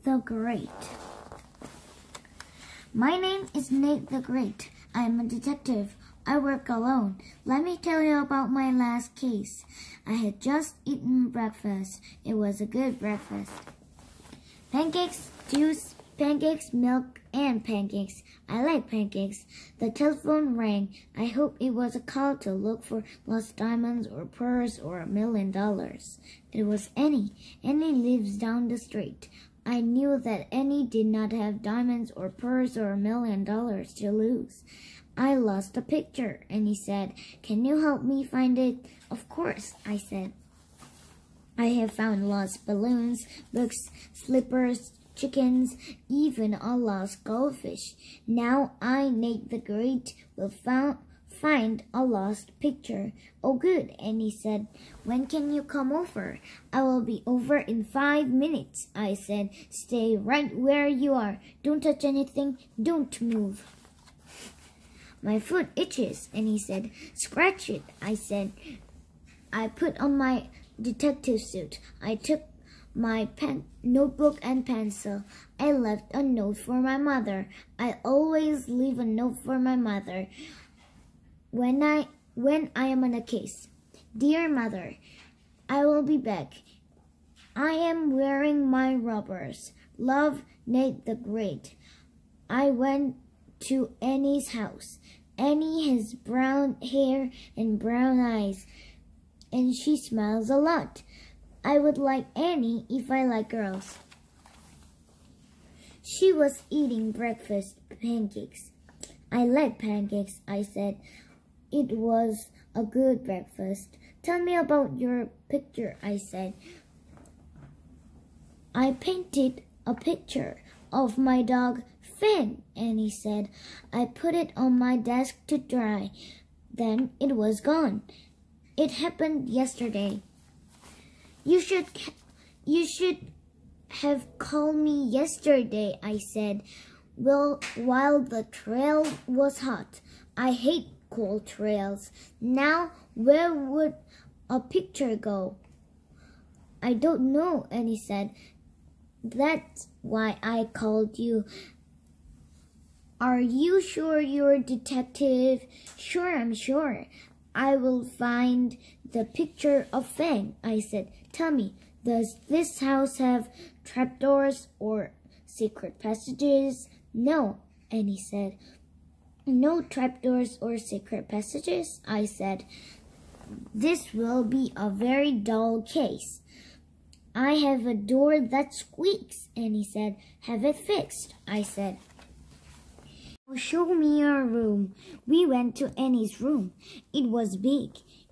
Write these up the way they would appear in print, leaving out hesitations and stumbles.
the Great. My name is Nate the Great. I am a detective. I work alone. Let me tell you about my last case. I had just eaten breakfast. It was a good breakfast. Pancakes, juice, pancakes, milk, and pancakes. I like pancakes. The telephone rang. I hope it was a call to look for lost diamonds or pearls or $1 million. It was Annie. Annie lives down the street. I knew that Annie did not have diamonds or pearls or $1 million to lose. I lost a picture, Annie said. Can you help me find it? Of course, I said. I have found lost balloons, books, slippers, chickens, even a lost goldfish. Now I, Nate the Great, will find a lost picture. Oh good, Annie said. When can you come over? I will be over in 5 minutes, I said. Stay right where you are. Don't touch anything. Don't move. My foot itches, Annie said. Scratch it, I said. I put on my detective suit. I took my notebook and pencil. I left a note for my mother. I always leave a note for my mother when I am on a case. Dear Mother, I will be back. I am wearing my rubbers. Love, Nate the Great. I went to Annie's house. Annie has brown hair and brown eyes, and she smiles a lot. I would like Annie if I like girls. She was eating breakfast pancakes. I like pancakes, I said. It was a good breakfast. Tell me about your picture, I said. I painted a picture of my dog, Fang, Annie said. I put it on my desk to dry. Then it was gone. It happened yesterday. You should have called me yesterday, I said. Well, while the trail was hot. I hate cold trails. Now, where would a picture go? I don't know, Annie said. That's why I called you. Are you sure you're a detective? Sure, I'm sure. I will find the picture of Fang, I said. Tell me, does this house have trapdoors or secret passages? No, Annie said. No trapdoors or secret passages, I said. This will be a very dull case. I have a door that squeaks, Annie said. Have it fixed, I said. Show me your room. We went to Annie's room. It was big.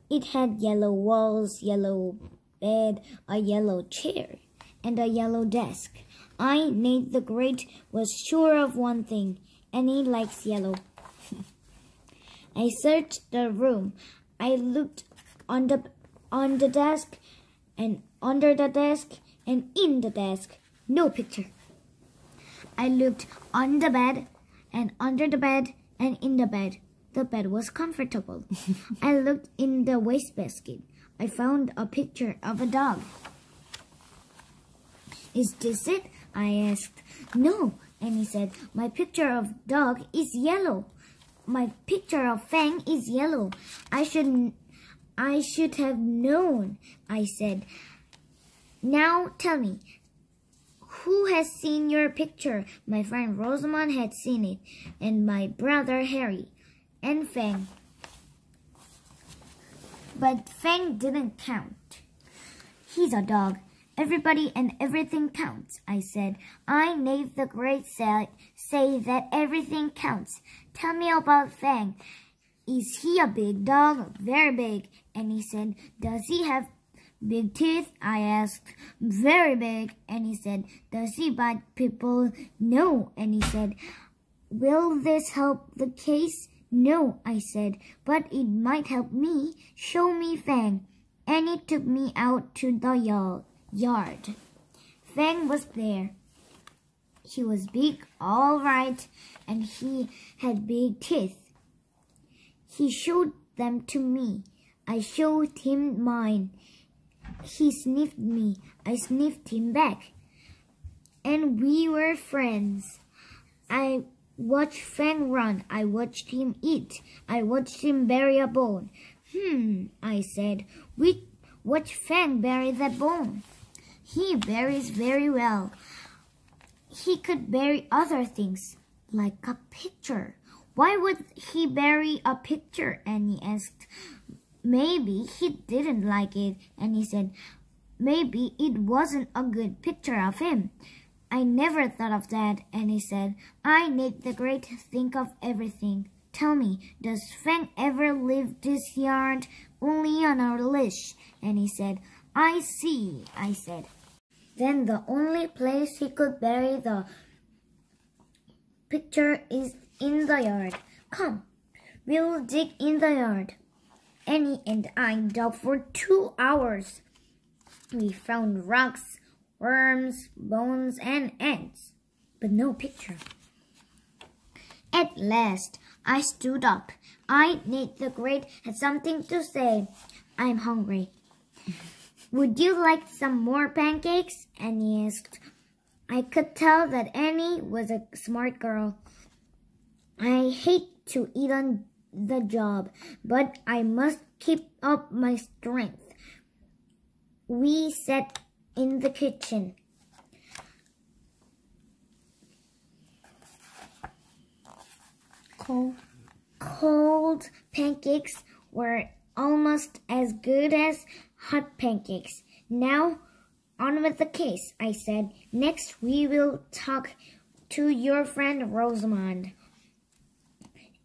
It had yellow walls, yellow bed, a yellow chair, and a yellow desk. I, Nate the Great, was sure of one thing. Annie likes yellow. I searched the room. I looked on the desk, and under the desk, and in the desk. No picture. I looked on the bed, and under the bed, and in the bed. The bed was comfortable. I looked in the wastebasket. I found a picture of a dog. Is this it? I asked. No, Annie said. My picture of dog is yellow. My picture of Fang is yellow. I should have known, I said. Now tell me, who has seen your picture? My friend Rosamond had seen it, and my brother Harry, and Fang. But Fang didn't count. He's a dog. Everybody and everything counts, I said. I, Nate the Great, say that everything counts. Tell me about Fang. Is he a big dog? Very big. And he said, does he have big teeth? I asked. Very big. And he said, does he bite people? No. And he said, will this help the case? No, I said, but it might help me. Show me Fang. Annie took me out to the yard. Fang was there. He was big, all right, and he had big teeth. He showed them to me. I showed him mine. He sniffed me. I sniffed him back. And and we were friends. I watched Fang run. I watched him eat. I watched him bury a bone. I said. We watched Fang bury that bone. He buries very well. He could bury other things, like a picture. Why would he bury a picture? Annie asked. Maybe he didn't like it. Annie said, maybe it wasn't a good picture of him. I never thought of that, Annie said. I need the great think of everything. Tell me, does Fang ever leave this yard? Only on our leash, Annie said. I see, I said. Then the only place he could bury the picture is in the yard. Come, we'll dig in the yard. Annie and I dug for 2 hours. We found rocks, worms, bones, and ants, but no picture. At last, I stood up. I, Nate the Great, had something to say. I'm hungry. Would you like some more pancakes? Annie asked. I could tell that Annie was a smart girl. I hate to eat on the job, but I must keep up my strength. We sat in the kitchen. Cold pancakes were almost as good as hot pancakes. Now, on with the case, I said. Next, we will talk to your friend Rosamond.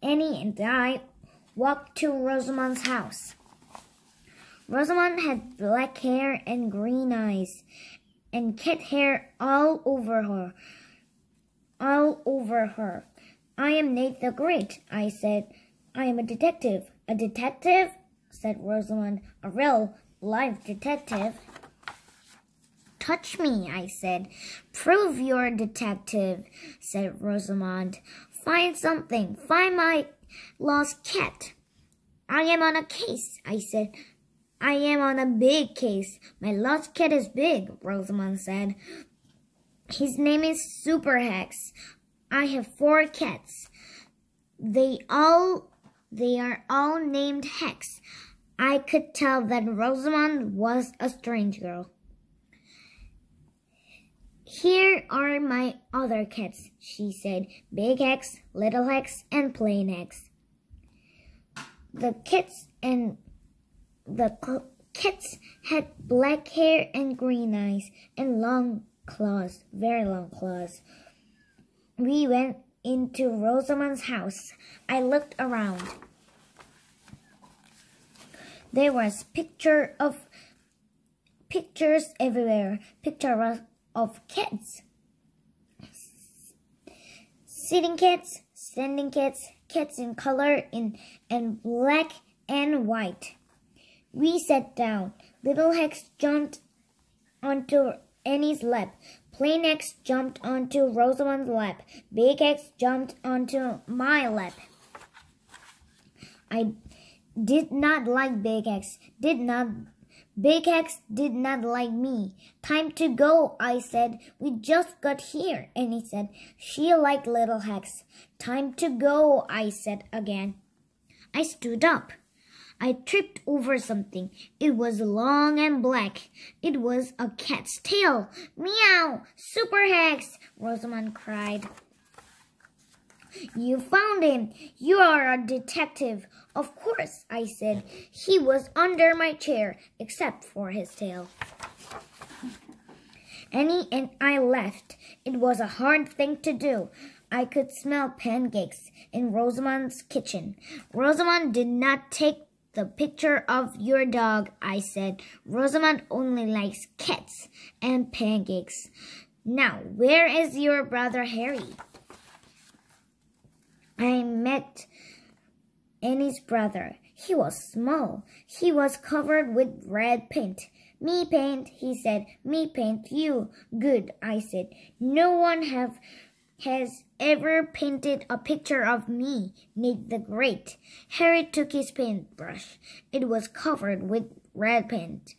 Annie and I walked to Rosamond's house. Rosamond had black hair and green eyes, and cat hair all over her. I am Nate the Great, I said. I am a detective. A detective? Said Rosamond. A real, live detective. Touch me, I said. Prove you're a detective, said Rosamond. Find something. Find my lost cat. I am on a case, I said. I am on a big case. My lost cat is big, Rosamond said. His name is Super Hex. I have 4 cats. They are all named Hex. I could tell that Rosamond was a strange girl. Here are my other cats, she said. Big Hex, Little Hex, and Plain Hex. The cats had black hair and green eyes and long claws, very long claws. We went into Rosamond's house. I looked around. There was pictures everywhere. Pictures of cats. Sitting cats, standing cats, cats in color and black and white. We sat down. Little Hex jumped onto Annie's lap. Plain Hex jumped onto Rosamond's lap. Big Hex jumped onto my lap. I did not like Big Hex. Big Hex did not like me. Time to go, I said. We just got here. Annie said. She liked Little Hex. Time to go, I said again. I stood up. I tripped over something. It was long and black. It was a cat's tail. Meow! Super Hex! Rosamond cried. You found him. You are a detective. Of course, I said. He was under my chair, except for his tail. Annie and I left. It was a hard thing to do. I could smell pancakes in Rosamond's kitchen. Rosamond did not take the picture of your dog, I said. Rosamond only likes cats and pancakes. Now, where is your brother Harry? I met Annie's brother. He was small. He was covered with red paint. Me paint, he said. Me paint you. Good, I said. No one has ever painted a picture of me, Nate the Great. Harry took his paintbrush. It was covered with red paint.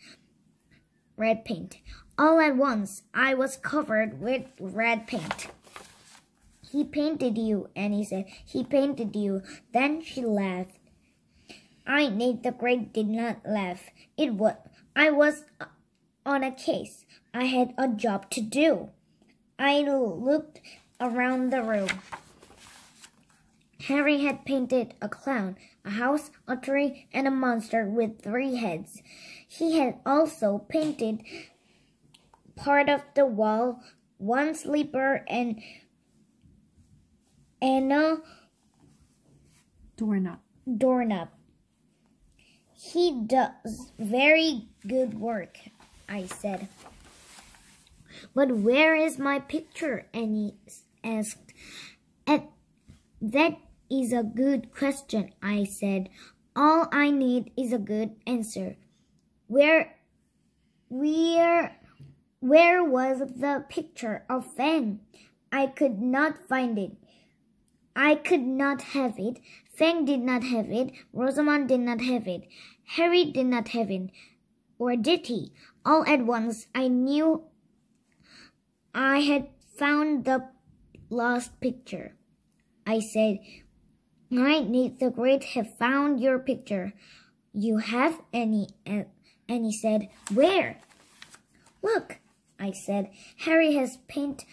All at once, I was covered with red paint. He painted you, Annie said. He painted you. Then she laughed. I, Nate the Great, did not laugh. I was on a case. I had a job to do. I looked around the room. Harry had painted a clown, a house, a tree, and a monster with 3 heads. He had also painted part of the wall, 1 sleeper, and a doorknob. He does very good work, I said. But where is my picture? Annie asked. That is a good question, I said. All I need is a good answer. Where was the picture of Fang? I could not find it. I could not have it. Fang did not have it. Rosamond did not have it. Harry did not have it. Or did he? All at once, I knew I had found the lost picture. I said, I, Nate the Great, have found your picture. You have? Annie said, where? Look, I said. Harry has painted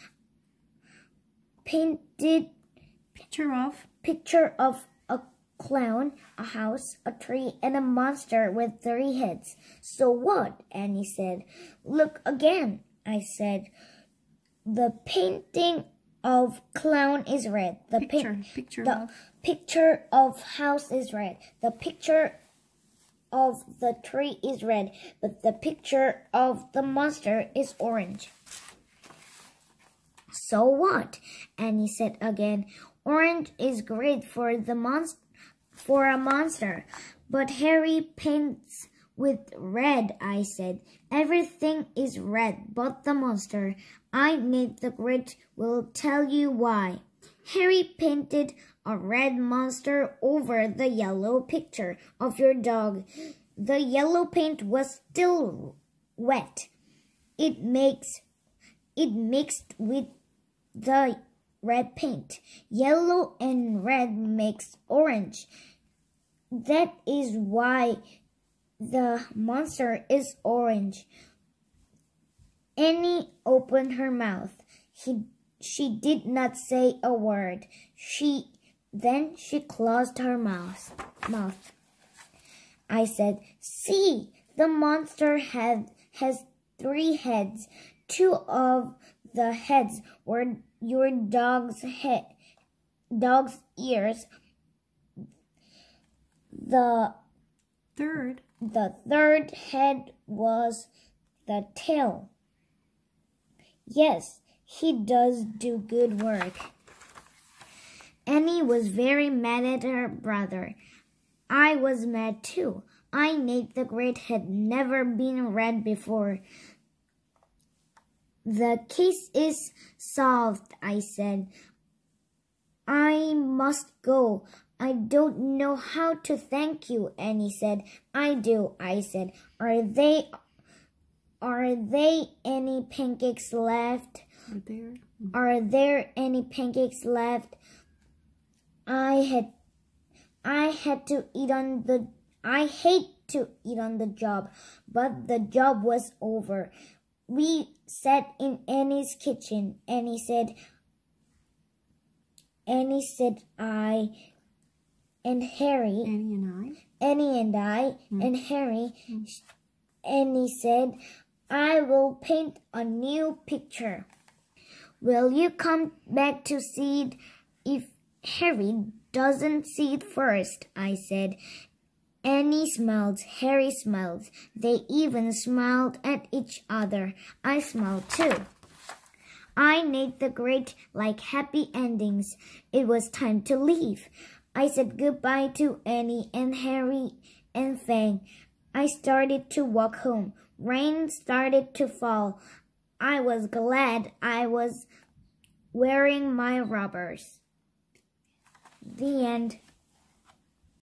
picture of a clown, a house, a tree, and a monster with 3 heads. So what? Annie said. Look again, I said. The painting of clown is red. The picture of house is red. The picture of the tree is red, but the picture of the monster is orange. So what? Annie said again. Orange is great for a monster, but Harry paints with red, I said. Everything is red but the monster. I, Nate the Great, will tell you why. Harry painted a red monster over the yellow picture of your dog. The yellow paint was still wet. It mixed with the red paint. Yellow and red makes orange. That is why the monster is orange. Annie opened her mouth. She did not say a word. Then she closed her mouth. I said, see, the monster has 3 heads. 2 of the heads were your dog's ears. The third head was the tail. Yes, he does do good work. Annie was very mad at her brother. I was mad too. I, Nate the Great, had never been read before. The case is solved, I said. I must go. I don't know how to thank you, Annie said. I do, I said. Are there any pancakes left? Are there any pancakes left? I hate to eat on the job, but the job was over. We sat in Annie's kitchen. Annie said I and Harry. Annie and I and Harry. Annie said, I will paint a new picture. Will you come back to see it if Harry doesn't see it first? I said. Annie smiled. Harry smiled. They even smiled at each other. I smiled too. I, Nate the Great, like happy endings. It was time to leave. I said goodbye to Annie and Harry and Fang. I started to walk home. Rain started to fall. I was glad I was wearing my rubbers. The end.